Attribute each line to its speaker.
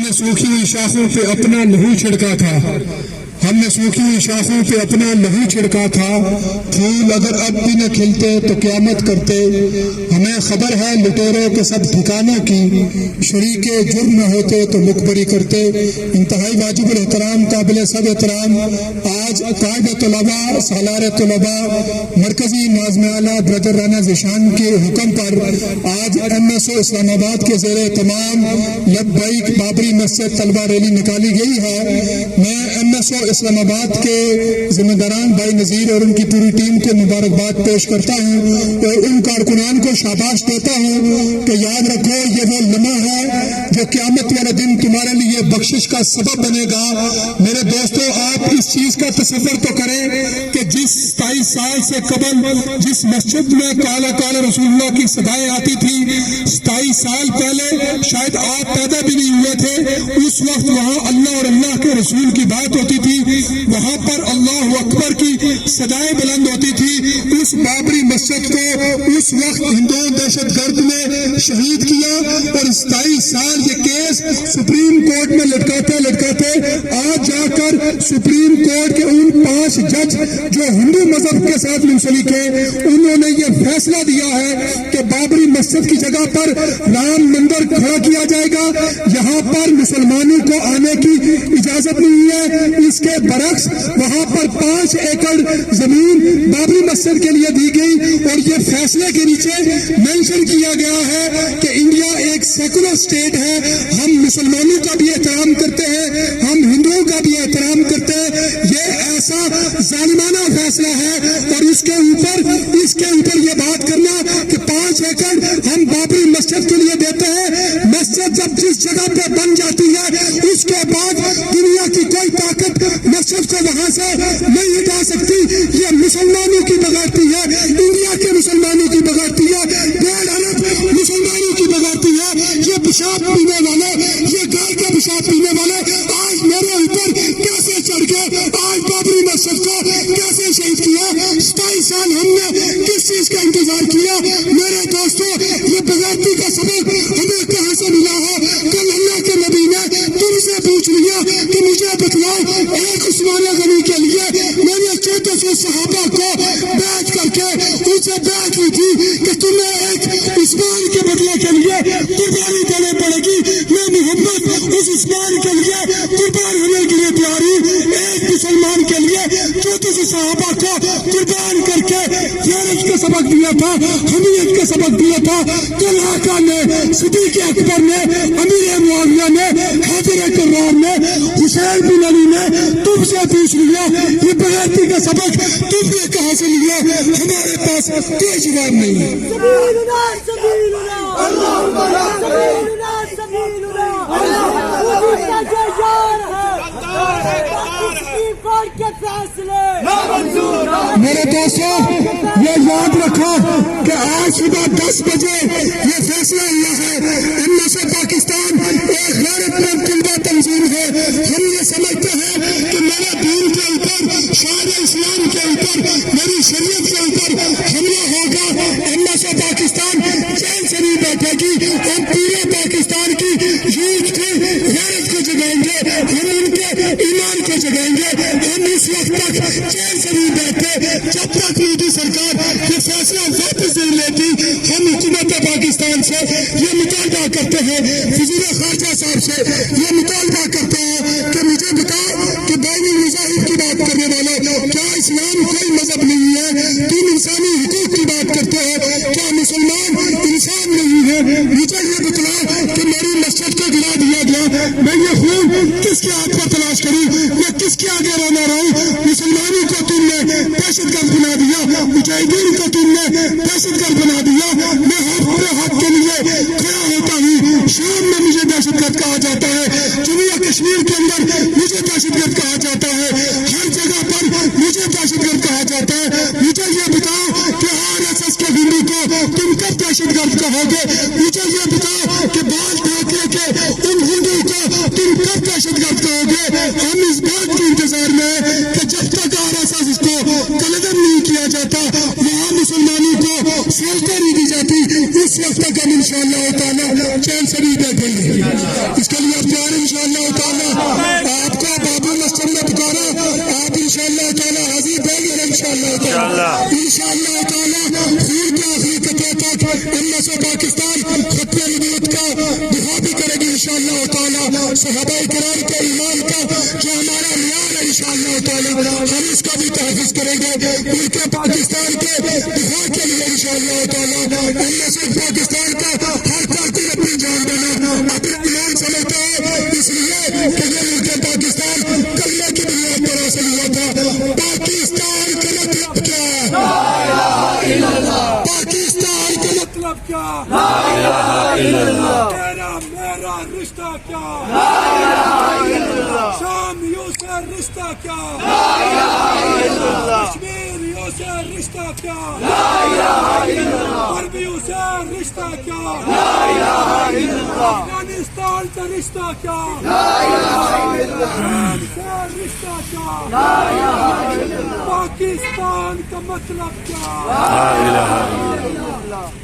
Speaker 1: نے سوکھی ہوئی شاخوں پہ اپنا لہو چھڑکا تھا، ہم نے سوکھی ہوئی شاخوں پہ اپنا لہو چھڑکا تھا، پھول اگر اب بھی نہ کھلتے تو قیامت کرتے، ہمیں خبر ہے لٹیروں کے سب ٹھکانوں کی، شریک جرم نہ ہوتے تو مخبری کرتے۔ انتہائی واجب الاحترام قابل سب احترام آج قائد طلباء سالار طلباء مرکزی ناظم اعلیٰ برادر رانا ذیشان کے حکم پر آج MSO اسلام آباد کے زیر اہتمام لبیک بابری مسجد طلبہ ریلی نکالی گئی ہے۔ میں MSO اسلام آباد کے ذمہ داران بھائی نذیر اور ان کی پوری ٹیم کو مبارکباد پیش کرتا ہوں اور ان کارکنان کو شاباش دیتا ہوں کہ یاد رکھو یہ وہ لمحہ ہے جو قیامت والے دن تمہارے لیے بخشش کا سبب بنے گا۔ میرے دوستو آپ اس چیز کا تصور تو کریں کہ جس 27 سال سے قبل جس مسجد میں کالا کالا رسول اللہ کی صدائیں آتی تھی، 27 سال پہلے شاید آپ پیدا بھی نہیں ہوئے تھے، اس وقت وہاں اللہ اور اللہ کے رسول کی بات ہوتی تھی، وہاں پر اللہ اکبر کی صدائیں بلند ہوتی تھی۔ اس بابری مسجد کو اس وقت ہندو دہشت گرد نے شہید کیا اور 27 سال یہ کیس سپریم کورٹ میں لٹکاتے آج جا کر سپریم کورٹ کے ان 5 جج جو ہندو مذہب کے ساتھ منسلک ہیں، انہوں نے یہ فیصلہ دیا ہے کہ بابری مسجد کی جگہ پر رام مندر کھڑا کیا جائے گا، یہاں پر مسلمانوں کو آنے کی اجازت نہیں ہے۔ اس کے برعکس وہاں پر 5 ایکڑ زمین بابری مسجد کے لیے دی گئی اور یہ فیصلے کے نیچے مینشن کیا گیا ہے کہ انڈیا ایک سیکولر اسٹیٹ ہے، ہم مسلمانوں کا بھی احترام کرتے ہیں، ہم ہندوؤں کا بھی احترام کرتے ہیں۔ یہ ایسا ظالمانہ فیصلہ ہے اور اس کے اوپر یہ بات کرنا کہ 5 ایکڑ ہم بابری مسجد کے لیے دیتے ہیں۔ مسجد جب جس جگہ پہ بن جاتی ہے اس کے بعد دنیا کی کوئی طاقت مسجد کو وہاں سے نہیں ہٹا سکتی۔ یہ مسلمانوں کی بغاوتی ہے، انڈیا کے مسلمانوں کی بغاوتی ہے، 1.5 ارب مسلمانوں کی بغاوتی ہے۔ یہ پیشاب پینے والے، یہ گائے کا پیشاب پینے والے آج میرے اوپر کیسے چڑھ گئے، آج بابری مسجد کو کیسے شہید کیا۔ 27 سال ہم نے کس چیز کا انتظار کیا؟ میرے دوستو یہ بغاوتی کا سبب ہمیں کہاں سے ملا ہے؟ کل اللہ کے نبی نے تم سے پوچھ لیا کہ مجھے بتلاؤ ایک عثمان غنی کے لیے میں نے 1400 صحابہ کو بیعت کر کے ان سے بیعت لی تھی کہ تمہیں ایک عثمان کے بدلے کے لیے قربانی دینے پڑے گی، میں محمد اس عثمان کے لیے قربان ہونے کے لیے تیار ہوں۔ ایک مسلمان کے لیے 1400 صحابہ کو قربان کر کے غیرت کا سبق دیا تھا، حمیت کا سبق دیا تھا۔ کل آقا نے، صدیق اکبر نے، امیر معاویہ نے، حیدر کرار نے، حسین بن علی نے تم سے پوچھ لیا یہ بغیرتی کا سبق تم نے کہاں سے لیا؟ ہمارے پاس کوئی جواب نہیں ہے۔ میرے دوستو یہ یاد رکھو کہ آج صبح 10 بجے یہ فیصلہ ہوا ہے۔ MSO پاکستان ایک غیرت مند طلبہ تنظیم ہے۔ ہم یہ سمجھتے ہیں کہ میرے دین کے اوپر، شاعر اسلام کے اوپر، میری شریعت کے اوپر حملہ ہوگا، MSO پاکستان جیل سے نہیں بیٹھے گی اور پورے پاکستان کی یوتھ کی غیرت کو جگائیں گے، ہم ان کے ایمان کو جگائیں گے۔ ہم اس وقت تک جیل سے نہیں بیٹھے جب تک مودی سرکار یہ فیصلہ واپس نہیں لیتی۔ ہم حکومت پاکستان سے یہ مطالبہ کرتے ہیں، وزیر خارجہ صاحب سے یہ مطالبہ کرتے ہیں کہ مجھے بتاؤ کہ بین المذاہب کی بات کرنے والے، کیا اسلام کوئی مذہب نہیں ہے؟ تم انسانی حقوق کی بات کرتے ہو، کیا مسلمان انسان نہیں ہے؟ مجھے یہ بتلاؤ کہ میری مسجد کو گرا دیا گیا، میں یہ خون کس کے ہاتھ پر تلاش کروں؟ میں کس کے آگے رونا رہوں؟ مسلمانوں کو تم نے دہشت گرد بنا دیا، مجاہدین کو تم نے دہشت گرد بنا دیا۔ میں اپنے حق کے لیے کھڑا ہوتا ہوں۔ شام میں مجھے دہشت گرد کہا جاتا ہے، جموں کشمیر کے اندر مجھے دہشت گرد کہا جاتا ہے، ہر جگہ پر مجھے دہشت گرد کہا جاتا ہے۔ مجھے یہ بتاؤ کہ RSS کے ہندو کو تم کب دہشت گرد کہو گے؟ مجھے یہ بتاؤ کہ بال ٹھاکرے کے ان ہندو کو تم کب دہشت گرد کہو گے؟ ہم اس بات کے انتظار میں ہیں کہ جب تک RSS اس کو قلعدم نہیں کیا جاتا، وہاں مسلمانوں کو سہولتیں نہیں دی جاتی، اس وقت تک ہم انشاءاللہ تعالی چین سے نہیں بیٹھیں گے۔ اس کے لیے آپ تیار ہیں انشاءاللہ؟ تعالیٰ صحابہ کرام کے ایمان کا جو ہمارا معیار ہے انشاءاللہ تعالیٰ ہم اس کا بھی تحفظ کریں گے ملک پاکستان کے دفاع کے لیے انشاءاللہ تعالیٰ ان میں سے پاکستان کا ہر کارکن اپنی جان دینا اپنا ایمان سمجھتا ہے اس لیے کہ یہ ملک پاکستان کلمے کی بنیاد پر حاصل ہوا تھا پاکستان کا مطلب کیا پاکستان کا مطلب کیا تیرا میرا رشتہ کیا شام یوں سے رشتہ کیا کشمیر یوں سے رشتہ کیا غربیوں سے رشتہ کیا افغانستان سے رشتہ کیا ایران سے رشتہ کیا پاکستان کا مطلب کیا